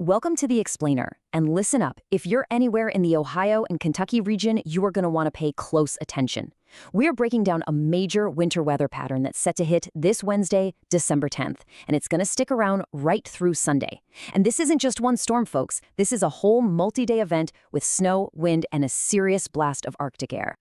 Welcome to The Explainer, and listen up. If you're anywhere in the Ohio and Kentucky region, you are going to want to pay close attention. We are breaking down a major winter weather pattern that's set to hit this Wednesday, December 10th, and it's going to stick around right through Sunday. And this isn't just one storm, folks. This is a whole multi-day event with snow, wind, and a serious blast of Arctic air.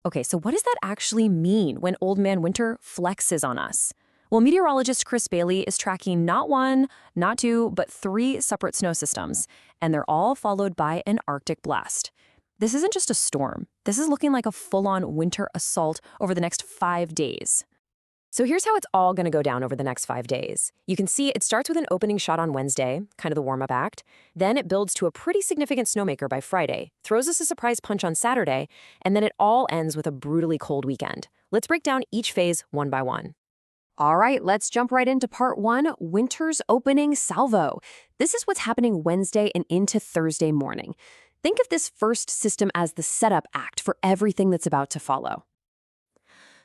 Okay, so what does that actually mean when Old Man Winter flexes on us? Well, meteorologist Chris Bailey is tracking not one, not two, but three separate snow systems, and they're all followed by an Arctic blast. This isn't just a storm. This is looking like a full-on winter assault over the next 5 days. So here's how it's all going to go down over the next 5 days. You can see it starts with an opening shot on Wednesday, kind of the warm-up act. Then it builds to a pretty significant snowmaker by Friday, throws us a surprise punch on Saturday, and then it all ends with a brutally cold weekend. Let's break down each phase one by one. All right, let's jump right into part one, winter's opening salvo. This is what's happening Wednesday and into Thursday morning. Think of this first system as the setup act for everything that's about to follow.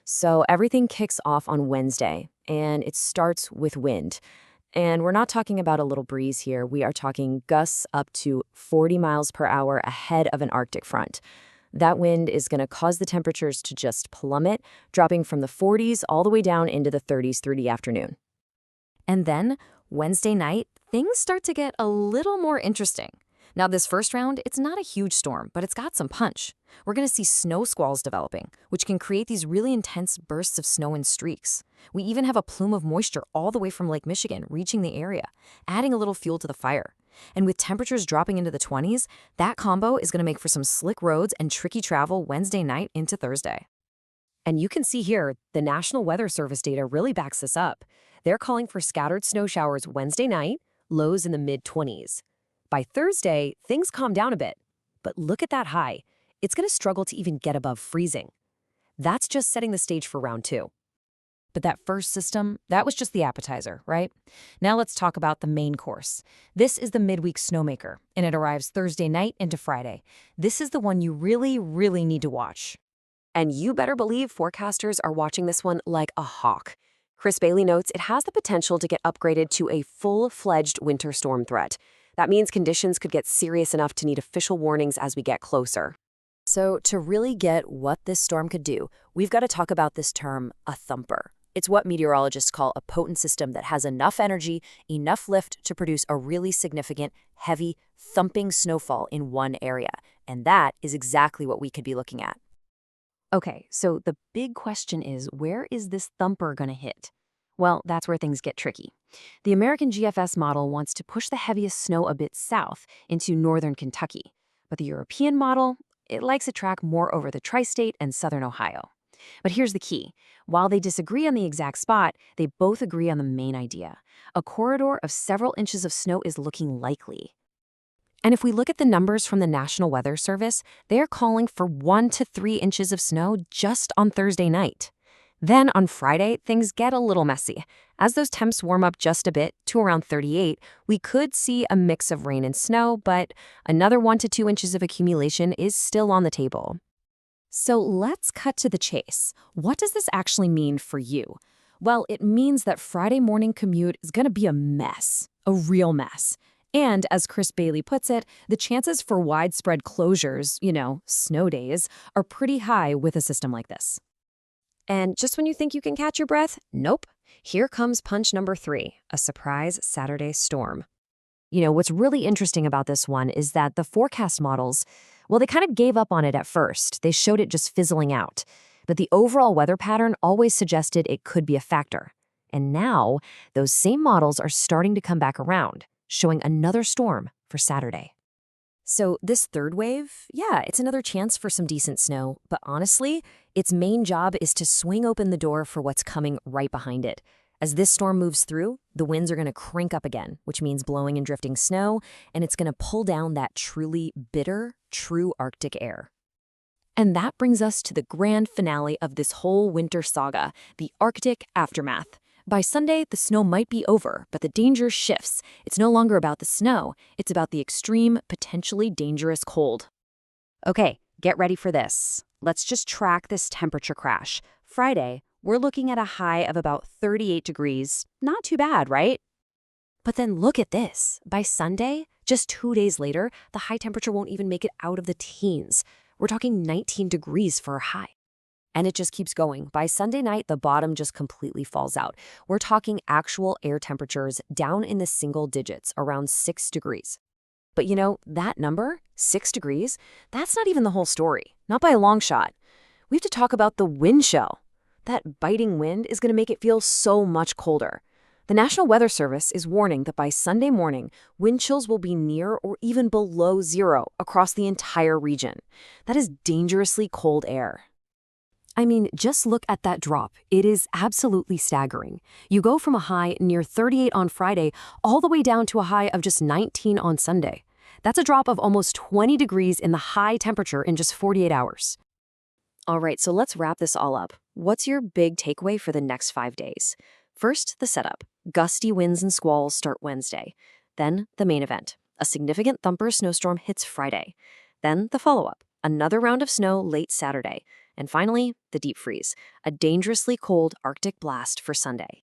So everything kicks off on Wednesday, and it starts with wind. And we're not talking about a little breeze here. We are talking gusts up to 40 miles per hour ahead of an Arctic front. That wind is going to cause the temperatures to just plummet, dropping from the 40s all the way down into the 30s through the afternoon. And then, Wednesday night, things start to get a little more interesting. Now, this first round, it's not a huge storm, but it's got some punch. We're going to see snow squalls developing, which can create these really intense bursts of snow and streaks. We even have a plume of moisture all the way from Lake Michigan reaching the area, adding a little fuel to the fire. And with temperatures dropping into the 20s, that combo is going to make for some slick roads and tricky travel Wednesday night into Thursday. And you can see here, the National Weather Service data really backs this up. They're calling for scattered snow showers Wednesday night, lows in the mid-20s. By Thursday, things calm down a bit. But look at that high. It's going to struggle to even get above freezing. That's just setting the stage for round two. But that first system, that was just the appetizer, right? Now let's talk about the main course. This is the midweek snowmaker, and it arrives Thursday night into Friday. This is the one you really, really need to watch. And you better believe forecasters are watching this one like a hawk. Chris Bailey notes it has the potential to get upgraded to a full-fledged winter storm threat. That means conditions could get serious enough to need official warnings as we get closer. So to really get what this storm could do, we've got to talk about this term, a thumper. It's what meteorologists call a potent system that has enough energy, enough lift to produce a really significant, heavy, thumping snowfall in one area. And that is exactly what we could be looking at. Okay, so the big question is, where is this thumper going to hit? Well, that's where things get tricky. The American GFS model wants to push the heaviest snow a bit south into northern Kentucky. But the European model, it likes to track more over the tri-state and southern Ohio. But here's the key. While they disagree on the exact spot, they both agree on the main idea. A corridor of several inches of snow is looking likely. And if we look at the numbers from the National Weather Service, they're calling for 1 to 3 inches of snow just on Thursday night. Then on Friday, things get a little messy. As those temps warm up just a bit to around 38, we could see a mix of rain and snow, but another 1 to 2 inches of accumulation is still on the table. So let's cut to the chase. What does this actually mean for you? Well, it means that Friday morning commute is going to be a mess, a real mess. And as Chris Bailey puts it, the chances for widespread closures, snow days, are pretty high with a system like this. And just when you think you can catch your breath, nope. Here comes punch number 3, a surprise Saturday storm. What's really interesting about this one is that the forecast models, well, they kind of gave up on it at first. They showed it just fizzling out. But the overall weather pattern always suggested it could be a factor. And now, those same models are starting to come back around, showing another storm for Saturday. So this third wave, yeah, it's another chance for some decent snow. But honestly, its main job is to swing open the door for what's coming right behind it. As this storm moves through, the winds are going to crank up again, which means blowing and drifting snow, and it's going to pull down that truly bitter, true Arctic air. And that brings us to the grand finale of this whole winter saga, the Arctic aftermath. By Sunday, the snow might be over, but the danger shifts. It's no longer about the snow. It's about the extreme, potentially dangerous cold. Okay, get ready for this. Let's just track this temperature crash. Friday, we're looking at a high of about 38 degrees. Not too bad, right? But then look at this. By Sunday, Just 2 days later, the high temperature won't even make it out of the teens. We're talking 19 degrees for a high. And it just keeps going. By Sunday night, the bottom just completely falls out. We're talking actual air temperatures down in the single digits, around 6 degrees. But that number, 6 degrees, that's not even the whole story. Not by a long shot. We have to talk about the wind chill. That biting wind is going to make it feel so much colder. The National Weather Service is warning that by Sunday morning, wind chills will be near or even below zero across the entire region. That is dangerously cold air. I mean, just look at that drop. It is absolutely staggering. You go from a high near 38 on Friday all the way down to a high of just 19 on Sunday. That's a drop of almost 20 degrees in the high temperature in just 48 hours. All right, so let's wrap this all up. What's your big takeaway for the next 5 days? First, the setup. Gusty winds and squalls start Wednesday. Then, the main event. A significant thumper snowstorm hits Friday. Then, the follow-up. Another round of snow late Saturday. And finally, the deep freeze, a dangerously cold Arctic blast for Sunday.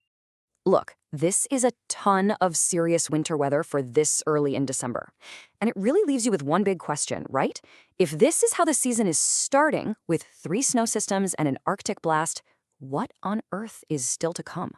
Look, this is a ton of serious winter weather for this early in December. And it really leaves you with one big question, right? If this is how the season is starting, with 3 snow systems and an Arctic blast, what on earth is still to come?